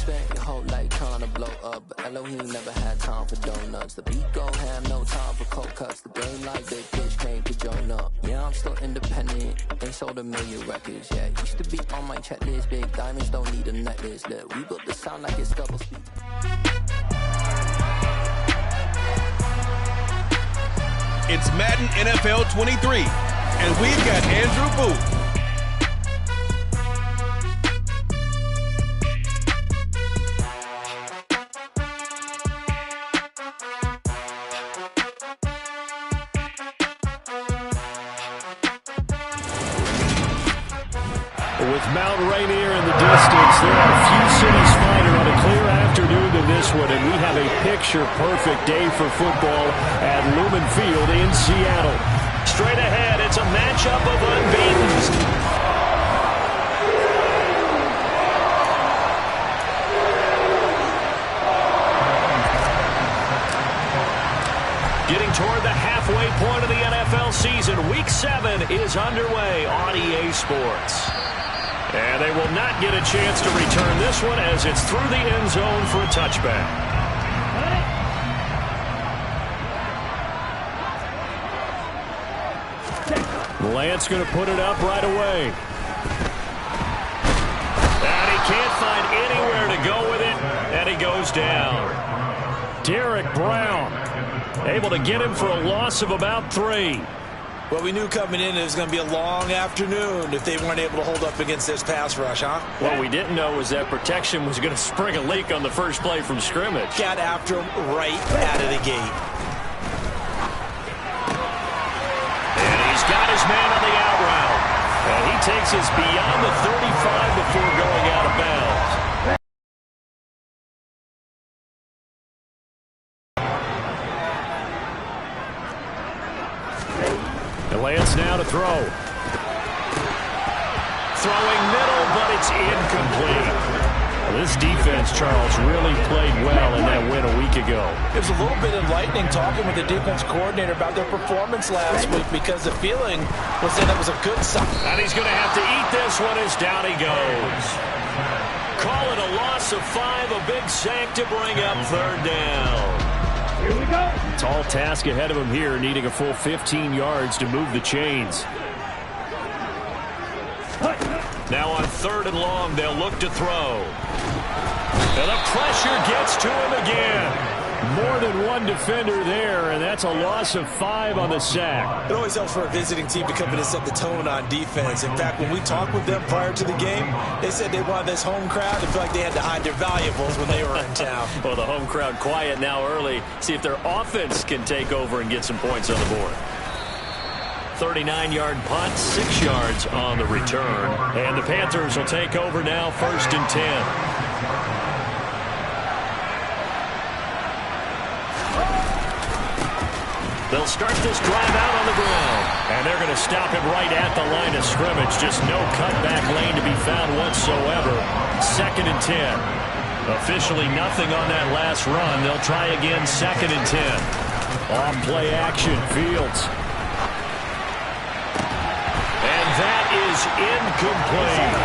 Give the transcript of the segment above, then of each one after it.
spent your whole life trying to blow up, but Elohim never had time for donuts. The beat go ham, no time for cold cuts. The game like big fish came to join up. Yeah, I'm still independent, ain't sold a million records yet. Used to be on my checklist, big diamonds don't need a necklace. Look, we built the sound like it's double speed. It's Madden NFL 23, and we've got Andrew Booth. With Mount Rainier in the distance, there are few cities finer on a clear afternoon than this one, and we have a picture-perfect day for football at Lumen Field in Seattle. Straight ahead, it's a matchup of unbeatens. Getting toward the halfway point of the NFL season, Week 7 is underway on EA Sports. And they will not get a chance to return this one as it's through the end zone for a touchback. Lance going to put it up right away. And he can't find anywhere to go with it, and he goes down. Derek Brown able to get him for a loss of about 3. Well, we knew coming in it was going to be a long afternoon if they weren't able to hold up against this pass rush, huh? What we didn't know was that protection was going to spring a leak on the first play from scrimmage. Got after him right out of the gate. And he's got his man on the out route. And he takes us beyond the 35 before going out of bounds. Lance now to throw. Throwing middle, but it's incomplete. Well, this defense, Charles, really played well in that win a week ago. It was a little bit enlightening talking with the defense coordinator about their performance last week because the feeling was that it was a good sign. And he's going to have to eat this one as down he goes. Call it a loss of 5, a big sack to bring up third down. Here we go. Tall task ahead of him here, needing a full 15 yards to move the chains. Now on 3rd and long, they'll look to throw. And the pressure gets to him again. More than one defender there, and that's a loss of 5 on the sack. It always helps for a visiting team to come in and set the tone on defense. In fact, when we talked with them prior to the game, they said they wanted this home crowd to feel like they had to hide their valuables when they were in town. Well, the home crowd quiet now early. See if their offense can take over and get some points on the board. 39-yard punt, 6 yards on the return. And the Panthers will take over now, 1st and 10. They'll start this drive out on the ground. And they're going to stop him right at the line of scrimmage. Just no cutback lane to be found whatsoever. 2nd and 10. Officially nothing on that last run. They'll try again, 2nd and 10. Off play action, Fields. And that is incomplete.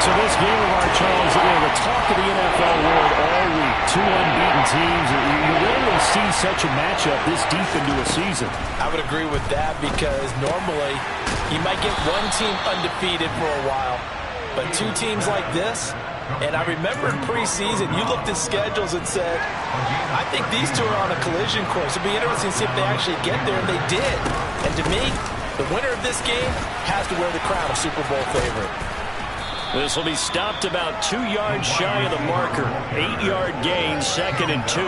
So this game of our Charles, the talk of the NFL world all week. 2 unbeaten teams. You rarely see such a matchup this deep into a season. I would agree with that because normally you might get one team undefeated for a while. But 2 teams like this, and I remember in preseason, you looked at schedules and said, I think these 2 are on a collision course. It'll be interesting to see if they actually get there, and they did. And to me, the winner of this game has to wear the crown of Super Bowl favorite. This will be stopped about 2 yards shy of the marker. 8-yard gain, 2nd and 2.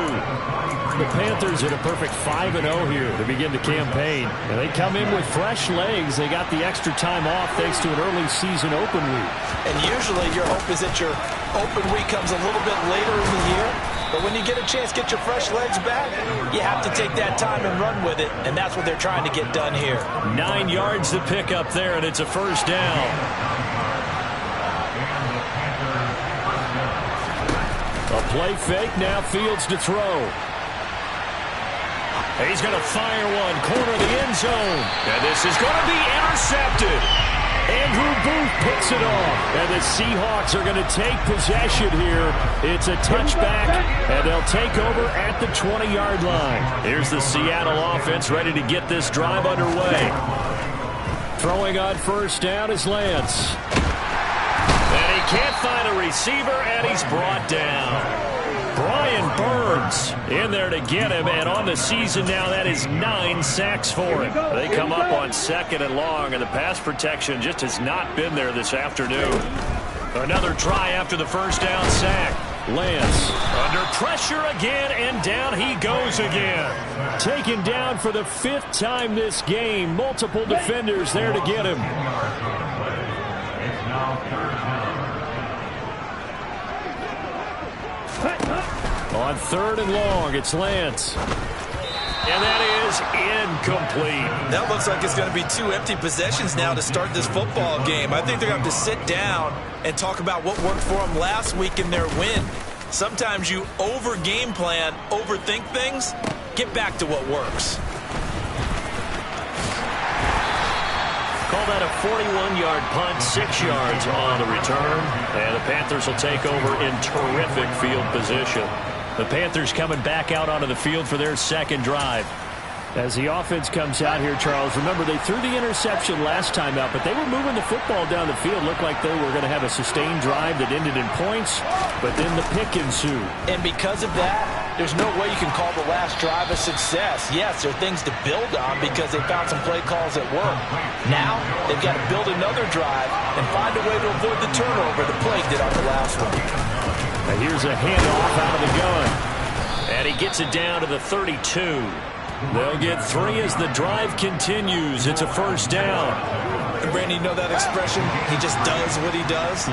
The Panthers at a perfect 5-0 here to begin the campaign. And they come in with fresh legs. They got the extra time off thanks to an early season open week. And usually your hope is that your open week comes a little bit later in the year. But when you get a chance to get your fresh legs back, you have to take that time and run with it. And that's what they're trying to get done here. 9 yards to pick up there, and it's a 1st down. A play fake, now Fields to throw. He's going to fire one, corner of the end zone. And this is going to be intercepted. Andrew Booth picks it off. And the Seahawks are going to take possession here. It's a touchback, and they'll take over at the 20-yard line. Here's the Seattle offense ready to get this drive underway. Throwing on first down is Lance. And he can't find a receiver, and he's brought down. Brian Burns in there to get him, and on the season now, that is 9 sacks for him. They come up on 2nd and long, and the pass protection just has not been there this afternoon. Another try after the first down sack. Lance under pressure again, and down he goes again. Taken down for the 5th time this game. Multiple defenders there to get him. On 3rd and long, it's Lance. And that is incomplete. That looks like it's going to be 2 empty possessions now to start this football game. I think they're going to have to sit down and talk about what worked for them last week in their win. Sometimes you over-game plan, overthink things. Get back to what works. Call that a 41-yard punt, 6 yards on the return. And the Panthers will take over in terrific field position. The Panthers coming back out onto the field for their 2nd drive. As the offense comes out here, Charles, remember they threw the interception last time out, but they were moving the football down the field. Looked like they were going to have a sustained drive that ended in points, but then the pick ensued. And because of that, there's no way you can call the last drive a success. Yes, there are things to build on because they found some play calls that work. Now, they've got to build another drive and find a way to avoid the turnover the plague did on the last one. Now here's a handoff out of the gun. And he gets it down to the 32. They'll get 3 as the drive continues. It's a first down. And Brandon, you know that expression? He just does what he does?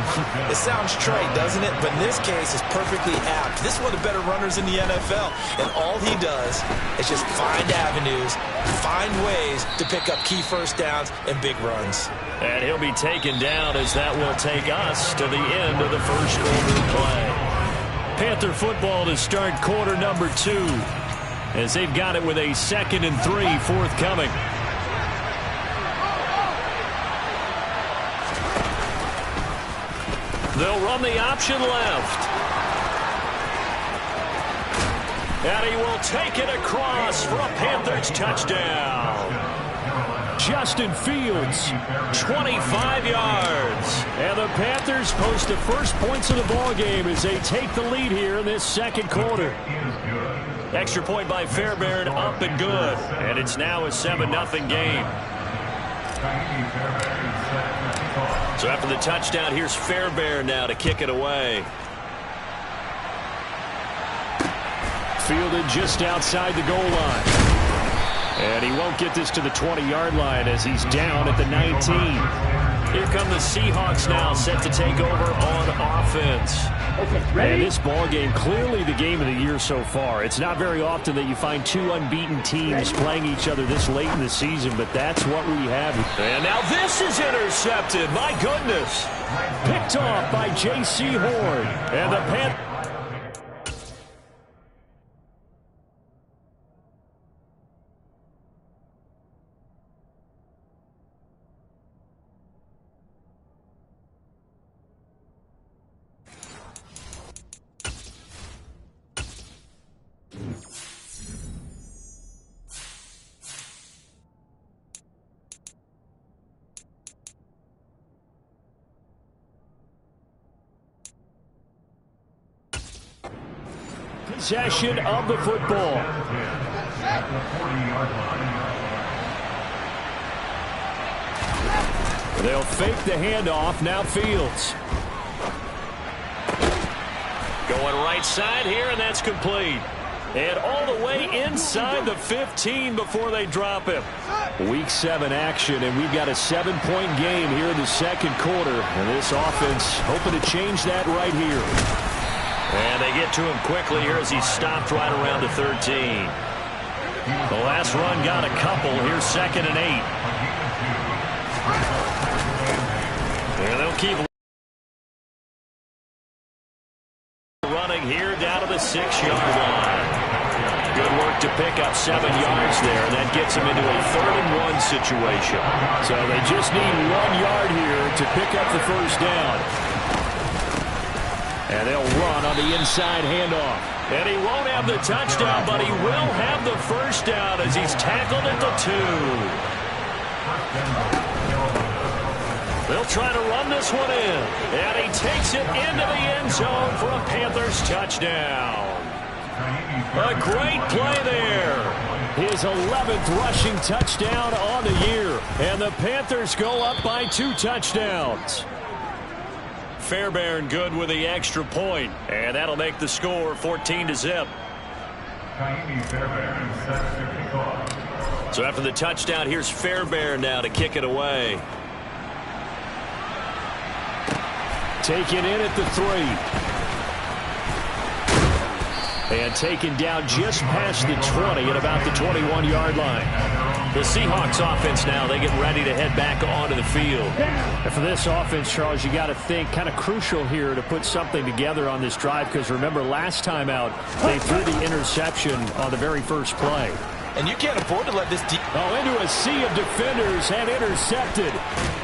It sounds trite, doesn't it? But in this case, it's perfectly apt. This is one of the better runners in the NFL. And all he does is just find avenues, find ways to pick up key first downs and big runs. And he'll be taken down as that will take us to the end of the first quarter play. Panther football to start quarter number 2. As they've got it with a 2nd and 3 forthcoming. They'll run the option left. And he will take it across for a Panthers touchdown. Justin Fields, 25 yards. And the Panthers post the first points of the ballgame as they take the lead here in this 2nd quarter. Extra point by Fairbairn, up and good. And it's now a 7-0 game. So after the touchdown, here's Fairbairn now to kick it away. Fielded just outside the goal line. And he won't get this to the 20-yard line as he's down at the 19. Here come the Seahawks now, set to take over on offense. Okay, ready? And this ball game, clearly the game of the year so far. It's not very often that you find 2 unbeaten teams playing each other this late in the season, but that's what we have. And now this is intercepted. My goodness. Picked off by J.C. Horn. And the Panthers. Possession of the football. They'll fake the handoff. Now Fields. Going right side here, and that's complete. And all the way inside the 15 before they drop him. Week 7 action, and we've got a 7-point game here in the 2nd quarter. And this offense hoping to change that right here. And they get to him quickly here as he stopped right around the 13. The last run got a couple. Here's 2nd and 8. And they'll keep running here down to the 6-yard line. Good work to pick up 7 yards there. That gets them into a 3rd-and-1 situation. So they just need 1 yard here to pick up the first down. And they'll run on the inside handoff. And he won't have the touchdown, but he will have the first down as he's tackled at the 2. They'll try to run this one in. And he takes it into the end zone for a Panthers touchdown. A great play there. His 11th rushing touchdown on the year. And the Panthers go up by 2 touchdowns. Fairbairn good with the extra point. And that'll make the score 14-0. So after the touchdown, here's Fairbairn now to kick it away. Taken in at the 3. And taken down just past the 20 at about the 21-yard line. The Seahawks offense now, they get ready to head back onto the field. And for this offense, Charles, you got to think kind of crucial here to put something together on this drive, because remember last time out, they threw the interception on the very first play. And you can't afford to let this into a sea of defenders and intercepted.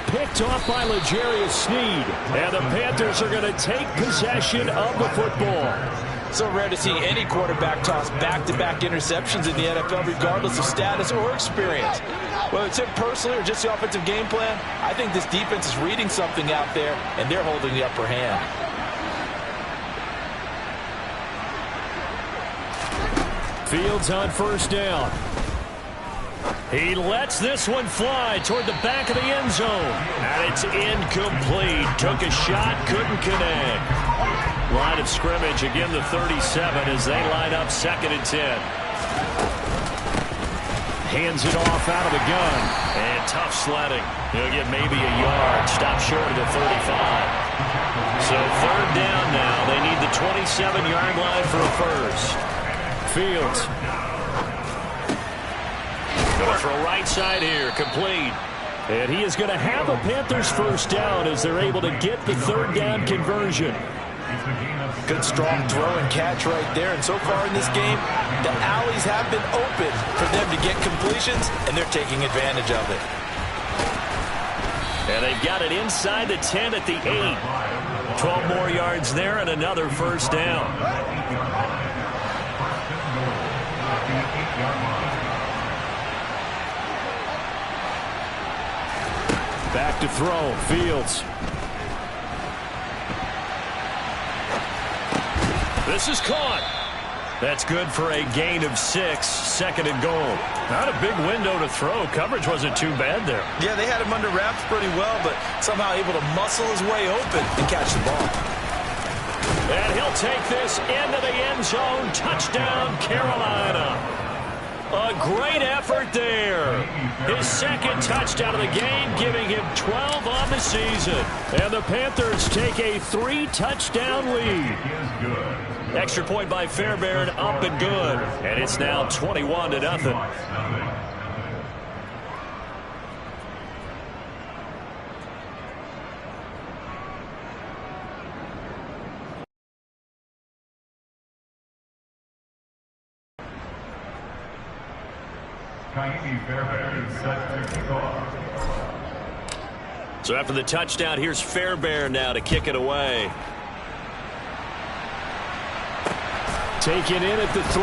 Picked off by L'Jarius Sneed. And the Panthers are going to take possession of the football. So rare to see any quarterback toss back-to-back interceptions in the NFL, regardless of status or experience. Whether it's him personally or just the offensive game plan, I think this defense is reading something out there, and they're holding the upper hand. Fields on first down. He lets this one fly toward the back of the end zone. And it's incomplete. Took a shot, couldn't connect. Line of scrimmage, again the 37 as they line up 2nd and 10. Hands it off out of the gun. And tough sledding. He'll get maybe a yard. Stop short of the 35. So 3rd down now. They need the 27-yard line for a first. Fields. Going for a right side here. Complete. And he is going to have a Panthers first down as they're able to get the 3rd down conversion. Good strong throw and catch right there. And so far in this game, the alleys have been open for them to get completions, and they're taking advantage of it. And they've got it inside the 10 at the 8. 12 more yards there and another first down. Back to throw. Fields. This is caught. That's good for a gain of 6. 2nd and goal. Not a big window to throw. Coverage wasn't too bad there. Yeah, they had him under wraps pretty well, but somehow able to muscle his way open and catch the ball. And he'll take this into the end zone. Touchdown, Carolina. A great effort there. His 2nd touchdown of the game, giving him 12 on the season. And the Panthers take a 3-touchdown lead. Extra point by Fairbairn, up and good. And it's now 21-0. So after the touchdown, here's Fairbairn now to kick it away. Taken in at the 3.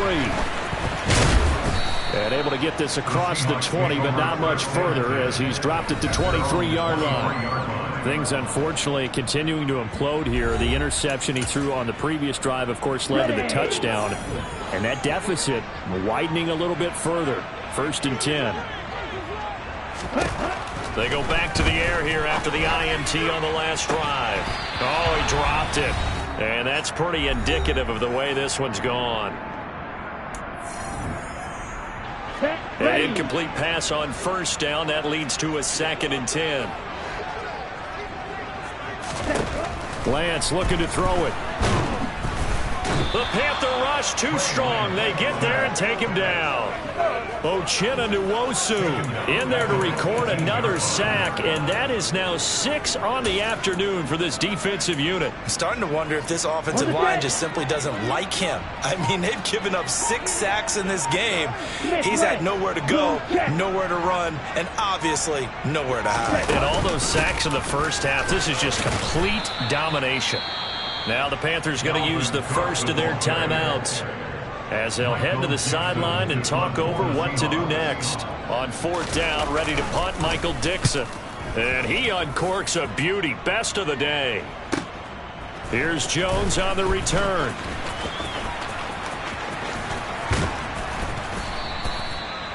And able to get this across the 20, but not much further as he's dropped at the 23-yard line. Things, unfortunately, continuing to implode here. The interception he threw on the previous drive, of course, led to the touchdown. And that deficit widening a little bit further. 1st and 10. They go back to the air here after the INT on the last drive. Oh, he dropped it. And that's pretty indicative of the way this one's gone. An incomplete pass on first down. That leads to a 2nd and 10. Lance looking to throw it. The Panther rush too strong. They get there and take him down. Uchenna Nwosu in there to record another sack, and that is now 6 on the afternoon for this defensive unit. I'm starting to wonder if this offensive line just simply doesn't like him. I mean, they've given up 6 sacks in this game. He's had nowhere to go, nowhere to run, and obviously nowhere to hide. And all those sacks in the first half, this is just complete domination. Now the Panthers going to use the first of their timeouts as they'll head to the sideline and talk over what to do next. On 4th down, ready to punt, Michael Dixon. And he uncorks a beauty. Best of the day. Here's Jones on the return.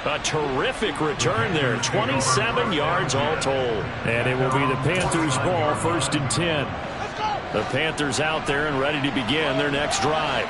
A terrific return there. 27 yards all told. And it will be the Panthers' ball, 1st and 10. The Panthers out there and ready to begin their next drive.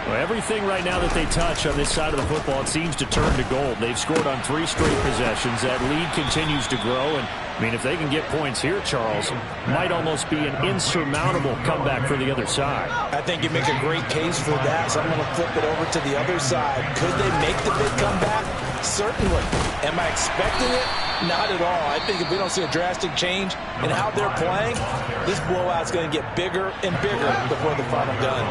Well, everything right now that they touch on this side of the football, it seems to turn to gold. They've scored on 3 straight possessions. That lead continues to grow. And, I mean, if they can get points here, Charles, might almost be an insurmountable comeback for the other side. I think you make a great case for that, so I'm going to flip it over to the other side. Could they make the big comeback? Certainly. Am I expecting it? Not at all. I think if we don't see a drastic change in how they're playing, this blowout's going to get bigger and bigger before the final gun.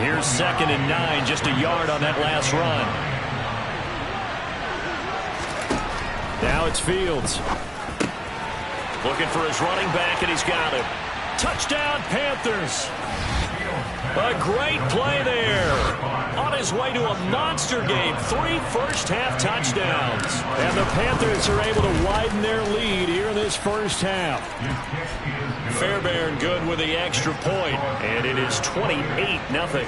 Here's 2nd and 9, just a yard on that last run. Now it's Fields. Looking for his running back, and he's got it. Touchdown, Panthers. A great play there. On his way to a monster game. 3 first-half touchdowns. And the Panthers are able to widen their lead here in this first half. Fairbairn good with the extra point, and it is 28-0.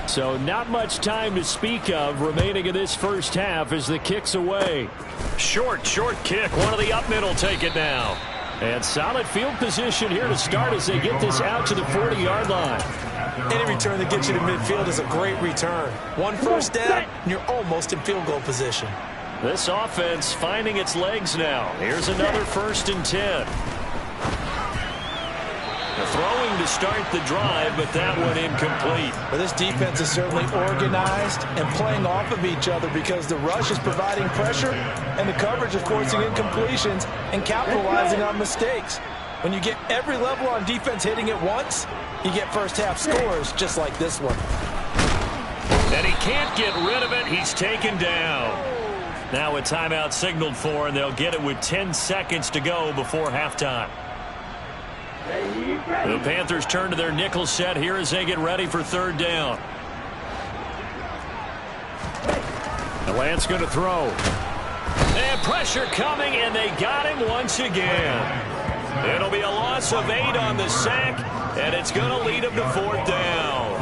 So not much time to speak of remaining in this first half as the kick's away. Short kick. One of the up middle take it now. And solid field position here to start as they get this out to the 40-yard line. Any return that gets you to midfield is a great return. 1 first down, and you're almost in field goal position. This offense finding its legs now. Here's another 1st and 10. The throwing to start the drive, but that one incomplete. Well, this defense is certainly organized and playing off of each other because the rush is providing pressure and the coverage is forcing incompletions and capitalizing on mistakes. When you get every level on defense hitting at once, you get first-half scores just like this one. And he can't get rid of it. He's taken down. Now a timeout signaled for, and they'll get it with 10 seconds to go before halftime. The Panthers turn to their nickel set here as they get ready for 3rd down. The Lance going to throw. And pressure coming, and they got him once again. It'll be a loss of 8 on the sack, and it's going to lead him to 4th down.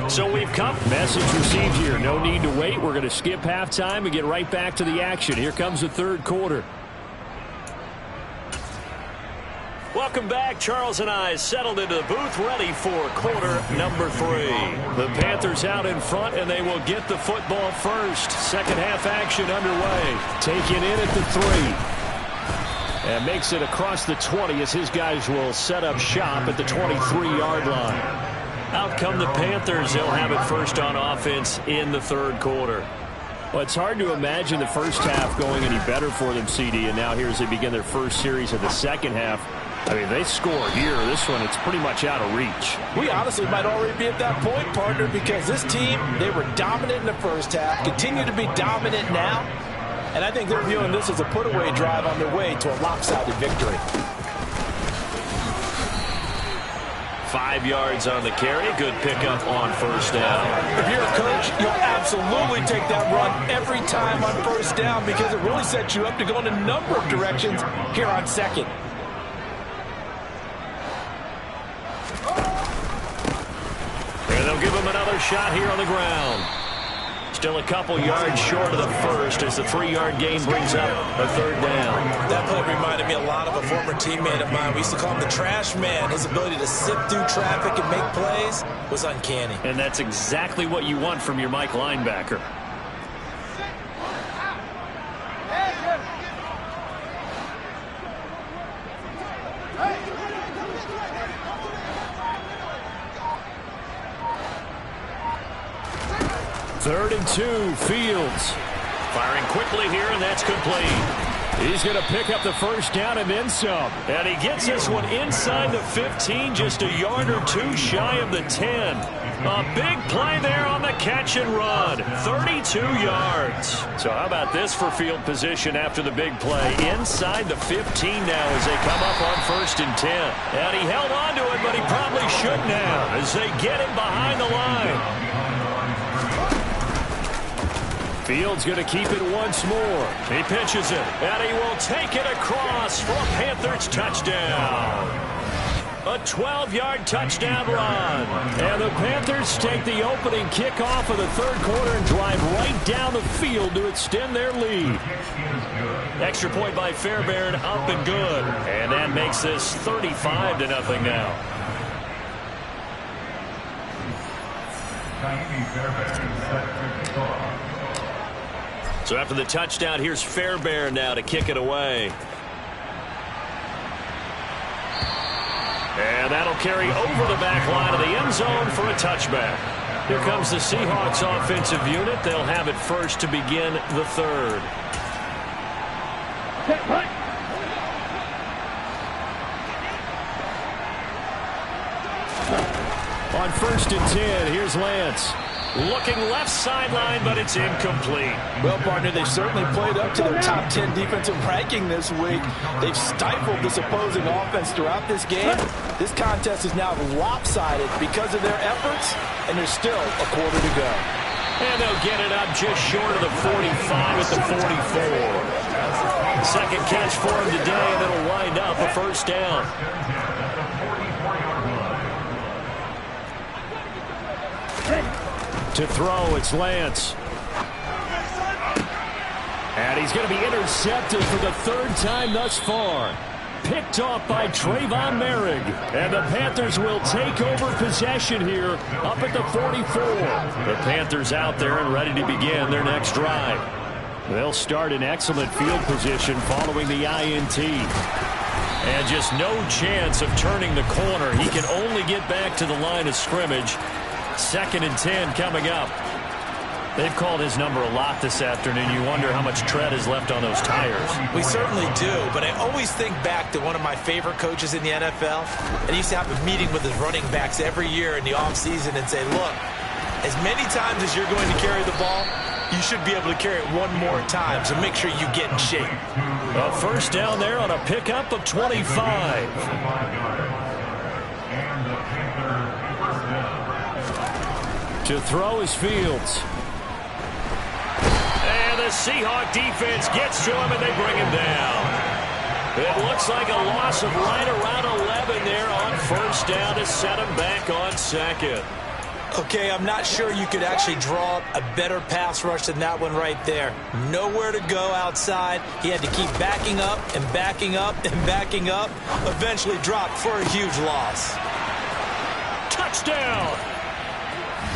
So we've come. Message received here. No need to wait. We're going to skip halftime and get right back to the action. Here comes the 3rd quarter. Welcome back. Charles and I settled into the booth ready for quarter number 3. The Panthers out in front, and they will get the football first. Second half action underway. Taken in at the 3. And makes it across the 20 as his guys will set up shop at the 23-yard line. Out come the Panthers. They'll have it first on offense in the 3rd quarter. Well, it's hard to imagine the first half going any better for them, CD. And now here as they begin their first series of the second half. I mean, they score here. This one, it's pretty much out of reach. We honestly might already be at that point, partner, because this team, they were dominant in the first half, continue to be dominant now, and I think they're viewing this as a put-away drive on their way to a lopsided victory. 5 yards on the carry. Good pickup on 1st down. If you're a coach, you'll absolutely take that run every time on 1st down because it really sets you up to go in a number of directions here on 2nd. And they'll give him another shot here on the ground. Still a couple yards short of the first as the 3-yard gain brings up a third down. That play reminded me a lot of a former teammate of mine. We used to call him the trash man. His ability to sift through traffic and make plays was uncanny. And that's exactly what you want from your Mike linebacker. Third and 2, Fields. Firing quickly here, and that's complete. He's going to pick up the first down and then some. And he gets this one inside the 15, just a yard or two shy of the 10. A big play there on the catch and run. 32 yards. So how about this for field position after the big play? Inside the 15 now as they come up on 1st and 10. And he held on to it, but he probably shouldn't have as they get him behind the line. Fields going to keep it once more. He pitches it, and he will take it across for a Panthers touchdown. A 12-yard touchdown run. And the Panthers take the opening kickoff of the third quarter and drive right down the field to extend their lead. Extra point by Fairbairn, up and good. And that makes this 35-0 now. So after the touchdown, here's Fairbairn now to kick it away. And that'll carry over the back line of the end zone for a touchback. Here comes the Seahawks offensive unit. They'll have it first to begin the third. On 1st and 10, here's Lance. Looking left sideline, but it's incomplete. Well, partner, they certainly played up to their top 10 defensive ranking this week. They've stifled this opposing offense throughout this game. This contest is now lopsided because of their efforts, and there's still a quarter to go. And they'll get it up just short of the 45 at the 44. Second catch for him today, and it'll wind up a first down. To throw, it's Lance. And he's going to be intercepted for the third time thus far. Picked off by Trayvon Merrick. And the Panthers will take over possession here up at the 44. The Panthers out there and ready to begin their next drive. They'll start in excellent field position following the INT. And just no chance of turning the corner. He can only get back to the line of scrimmage. 2nd and 10 coming up. They've called his number a lot this afternoon. You wonder how much tread is left on those tires. We certainly do, but I always think back to one of my favorite coaches in the NFL. And he used to have a meeting with his running backs every year in the offseason and say, look, as many times as you're going to carry the ball, you should be able to carry it one more time, so make sure you get in shape. A first down there on a pickup of 25. To throw is Fields. And the Seahawk defense gets to him, and they bring him down. It looks like a loss of right around 11 there on 1st down to set him back on 2nd. Okay, I'm not sure you could actually draw a better pass rush than that one right there. Nowhere to go outside. He had to keep backing up and backing up and backing up. Eventually dropped for a huge loss. Touchdown!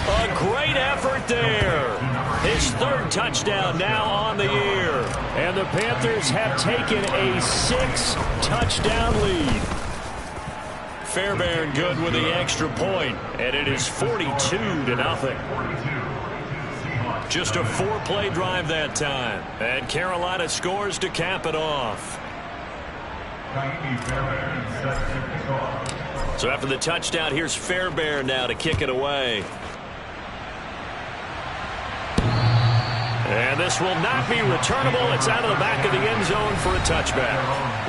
A great effort there. His 3rd touchdown now on the year. And the Panthers have taken a 6-touchdown lead. Fairbairn good with the extra point, and it is 42-0. Just a 4-play drive that time. And Carolina scores to cap it off. So after the touchdown, here's Fairbairn now to kick it away. And this will not be returnable. It's out of the back of the end zone for a touchback.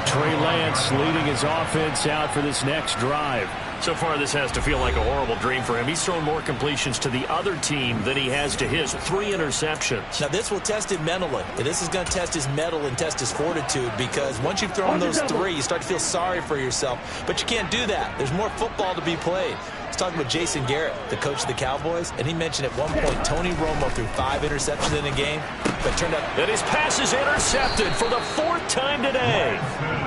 Trey Lance leading his offense out for this next drive. So far, this has to feel like a horrible dream for him. He's thrown more completions to the other team than he has to his. 3 interceptions. Now, this will test him mentally. This is going to test his mettle and test his fortitude, because once you've thrown those 3, you start to feel sorry for yourself. But you can't do that. There's more football to be played. talking with Jason Garrett, the coach of the Cowboys, and he mentioned at one point Tony Romo threw 5 interceptions in a game, but turned out that his pass is intercepted for the 4th time today.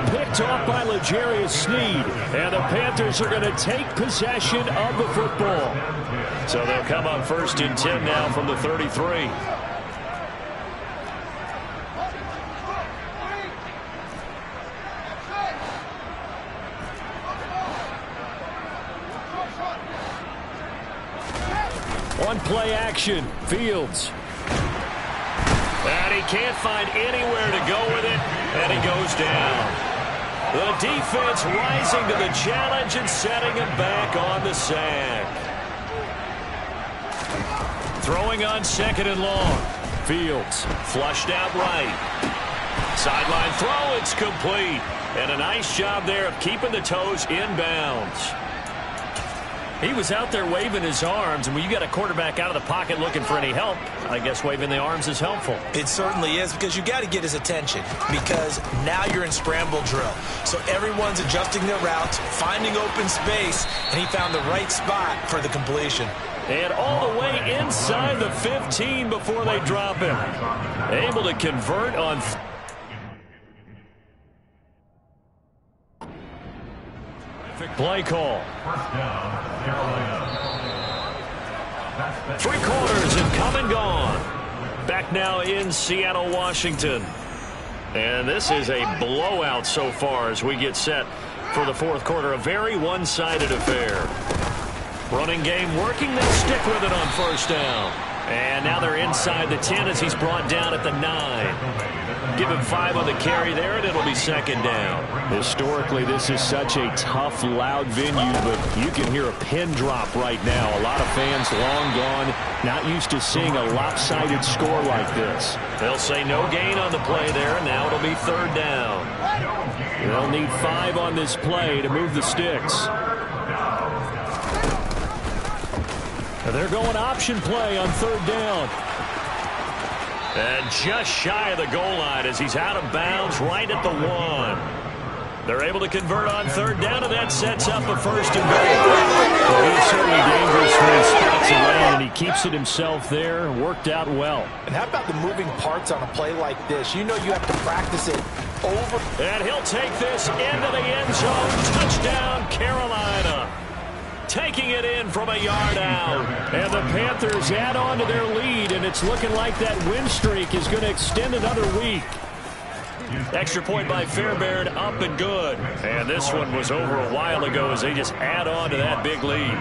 Picked off by L'Jarius Sneed, and the Panthers are going to take possession of the football. So they'll come up 1st and 10 now from the 33. On play action, Fields. And he can't find anywhere to go with it, and he goes down. The defense rising to the challenge and setting him back on the sack. Throwing on 2nd and long. Fields flushed out right. Sideline throw, it's complete. And a nice job there of keeping the toes inbounds. He was out there waving his arms, and when you got a quarterback out of the pocket looking for any help, I guess waving the arms is helpful. it certainly is, because you got to get his attention, because now you're in scramble drill. So everyone's adjusting their routes, finding open space, and he found the right spot for the completion. And all the way inside the 15 before they drop him. Able to convert on... Play call. 3 quarters and come and gone. Back now in Seattle, Washington. And this is a blowout so far as we get set for the 4th quarter. A very one-sided affair. Running game working. They'll stick with it on 1st down. And now they're inside the 10 as he's brought down at the 9. Give him 5 on the carry there, and it'll be 2nd down. Historically, this is such a tough, loud venue, but you can hear a pin drop right now. A lot of fans long gone, not used to seeing a lopsided score like this. They'll say no gain on the play there, and now it'll be 3rd down. They'll need 5 on this play to move the sticks. They're going option play on 3rd down. And just shy of the goal line as he's out of bounds right at the 1. They're able to convert on 3rd down, and that sets up a 1st and goal. Well, he's certainly dangerous when he spots a lane, and he keeps it himself there. Worked out well. And how about the moving parts on a play like this? You know you have to practice it over. And he'll take this into the end zone. Touchdown, Carolina. Taking it in from a yard out. And the Panthers add on to their lead, and it's looking like that win streak is going to extend another week. Extra point by Fairbairn, up and good. And this one was over a while ago as they just add on to that big lead.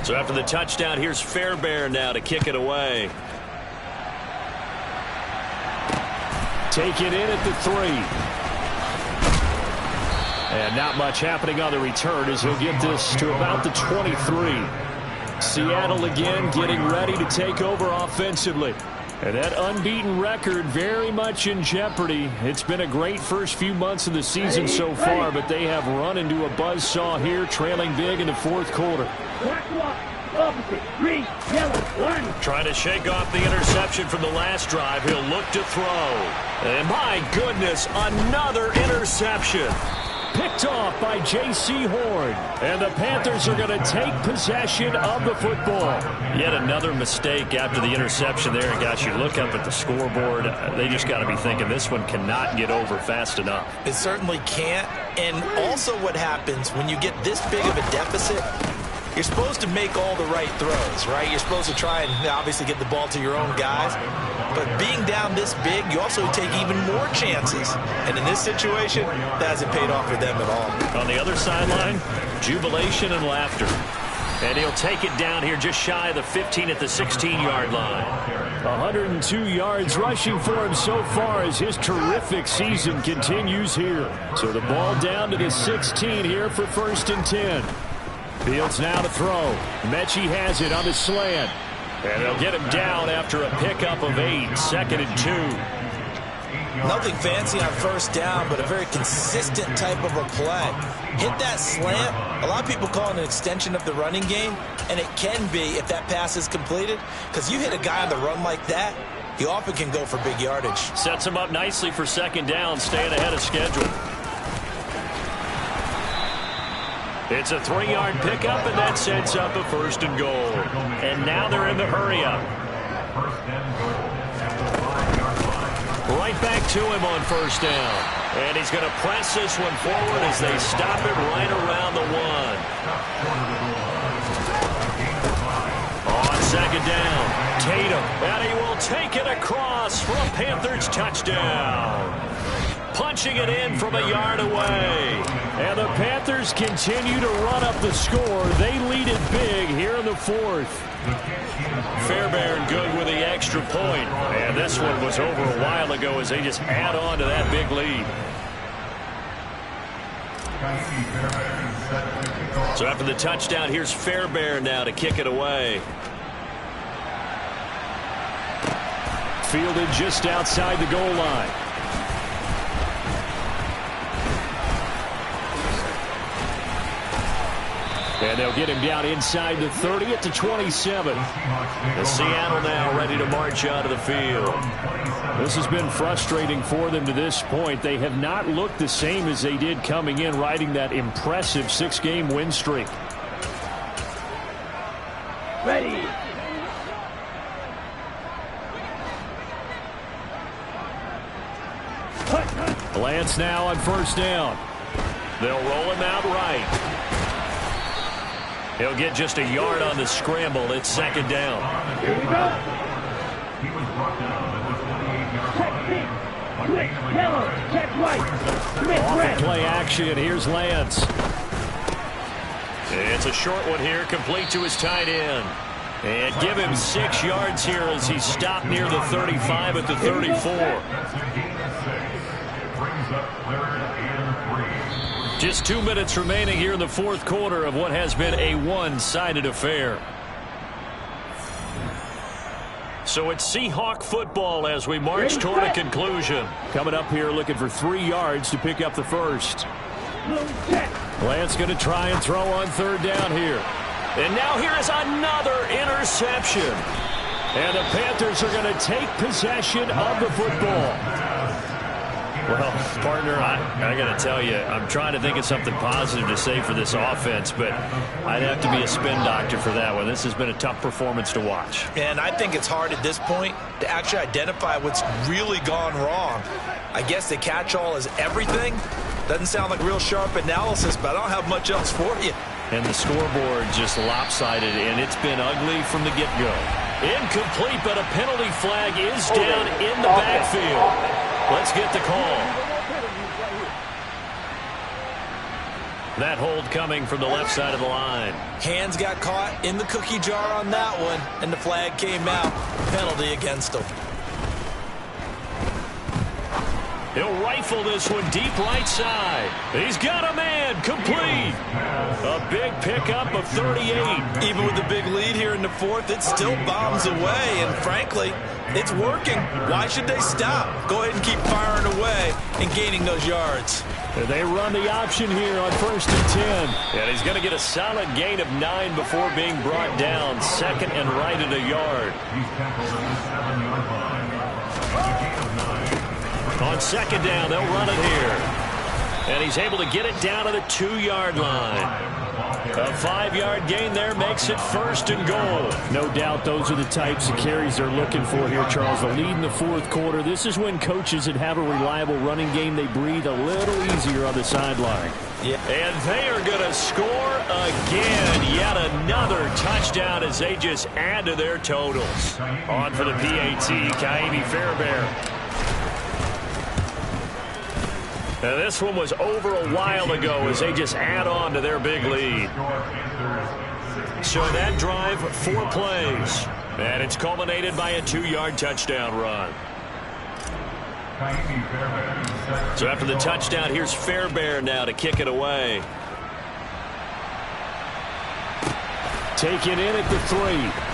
So after the touchdown, here's Fairbairn now to kick it away. Take it in at the 3. And not much happening on the return as he'll get this to about the 23. Seattle again getting ready to take over offensively. And that unbeaten record very much in jeopardy. It's been a great first few months of the season so far, but they have run into a buzzsaw here, trailing big in the 4th quarter. Trying to shake off the interception from the last drive. He'll look to throw. And my goodness, another interception. Picked off by J.C. Horn. And the Panthers are going to take possession of the football. Yet another mistake after the interception there. And gosh, you look up at the scoreboard, they just got to be thinking this one cannot get over fast enough. It certainly can't. And also what happens when you get this big of a deficit, you're supposed to make all the right throws, right? You're supposed to try and obviously get the ball to your own guys. But being down this big, you also take even more chances. And in this situation, that hasn't paid off for them at all. On the other sideline, jubilation and laughter. And he'll take it down here just shy of the 15 at the 16-yard line. 102 yards rushing for him so far as his terrific season continues here. So the ball down to the 16 here for 1st and 10. Fields now to throw. Mechie has it on the slant. And they'll get him down after a pickup of 8, 2nd and 2. Nothing fancy on 1st down, but a very consistent type of a play. Hit that slant. A lot of people call it an extension of the running game, and it can be if that pass is completed, because you hit a guy on the run like that, he often can go for big yardage. Sets him up nicely for 2nd down, staying ahead of schedule. It's a 3-yard pickup, and that sets up a 1st and goal. And now they're in the hurry-up. Right back to him on 1st down. And he's going to press this one forward as they stop it right around the 1. On 2nd down, Tatum. And he will take it across for a Panthers touchdown. Punching it in from a yard away. And the Panthers continue to run up the score. They lead it big here in the 4th. Fairbairn good with the extra point. And this one was over a while ago as they just add on to that big lead. So after the touchdown, here's Fairbairn now to kick it away. Fielded just outside the goal line. And they'll get him down inside the 30 at the 27. And Seattle now ready to march out of the field. This has been frustrating for them to this point. They have not looked the same as they did coming in, riding that impressive 6-game win streak. Ready. Lance now on 1st down. They'll roll him out right. He'll get just a yard on the scramble. It's 2nd down. Here we go. Check 6. Quick, Keller. Check right. Smith, Off red. the play action. Here's Lance. It's a short one here, complete to his tight end. And give him 6 yards here as he stopped near the 35 at the 34. Just 2 minutes remaining here in the 4th quarter of what has been a one-sided affair. So it's Seahawk football as we march toward a conclusion. Coming up here looking for 3 yards to pick up the 1st. Lance going to try and throw on 3rd down here. And now here is another interception. And the Panthers are going to take possession of the football. Well, partner, I got to tell you, I'm trying to think of something positive to say for this offense, but I'd have to be a spin doctor for that one. This has been a tough performance to watch. And I think it's hard at this point to actually identify what's really gone wrong. I guess the catch-all is everything. Doesn't sound like real sharp analysis, but I don't have much else for you. And the scoreboard just lopsided, and it's been ugly from the get-go. Incomplete, but a penalty flag is down in the backfield. Let's get the call. That hold coming from the left side of the line. Hands got caught in the cookie jar on that one, and the flag came out. Penalty against them. He'll rifle this one deep right side. He's got a man, complete. A big pickup of 38. Even with the big lead here in the 4th, it still bombs away, and frankly, it's working. Why should they stop? Go ahead and keep firing away and gaining those yards. They run the option here on 1st and 10. And he's going to get a solid gain of 9 before being brought down. 2nd and right at a yard. On 2nd down, they'll run it here. And he's able to get it down to the 2-yard line. A 5-yard gain there makes it 1st and goal. No doubt those are the types of carries they're looking for here, Charles. The lead in the 4th quarter. This is when coaches that have a reliable running game, they breathe a little easier on the sideline. Yeah. And they are going to score again. Yet another touchdown as they just add to their totals. On for the PAT, Kaimi Fairbairn. Now this one was over a while ago as they just add on to their big lead. So that drive, 4 plays. And it's culminated by a 2-yard touchdown run. So after the touchdown, here's Fairbairn now to kick it away. Taken in at the 3.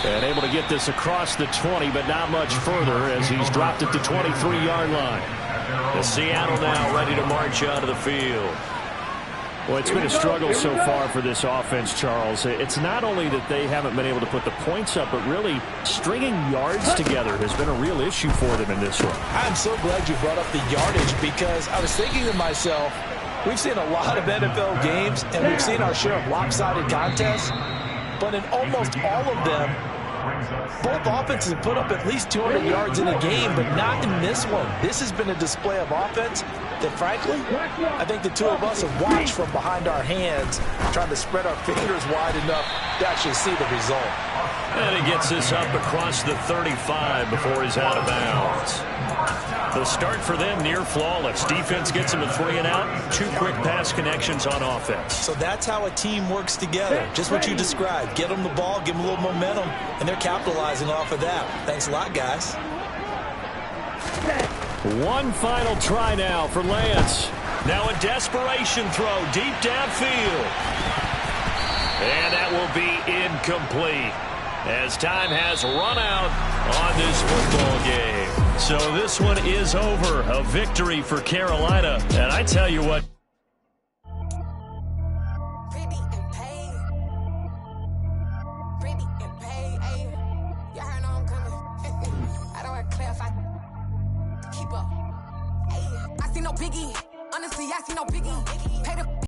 And able to get this across the 20, but not much further as he's dropped at the 23-yard line. The Seattle now ready to march out of the field. Well, it's been a struggle so far for this offense, Charles. It's not only that they haven't been able to put the points up, but really stringing yards together has been a real issue for them in this one. I'm so glad you brought up the yardage because I was thinking to myself, We've seen a lot of NFL games, and we've seen our share of lopsided contests, but in almost all of them, both offenses have put up at least 200 yards in a game, but not in this one. This has been a display of offense that, frankly, I think the two of us have watched from behind our hands, trying to spread our fingers wide enough to actually see the result. And he gets this up across the 35 before he's out of bounds. The start for them near flawless. Defense gets him a 3 and out. 2 quick pass connections on offense. So that's how a team works together. Just what you described. Get them the ball, give them a little momentum, and they're capitalizing off of that. Thanks a lot, guys. One final try now for Lance. Now a desperation throw deep downfield. And that will be incomplete, as time has run out on this football game. So this one is over. A victory for Carolina. And I tell you what. I see no biggie. Honestly, I see no biggie. Pay the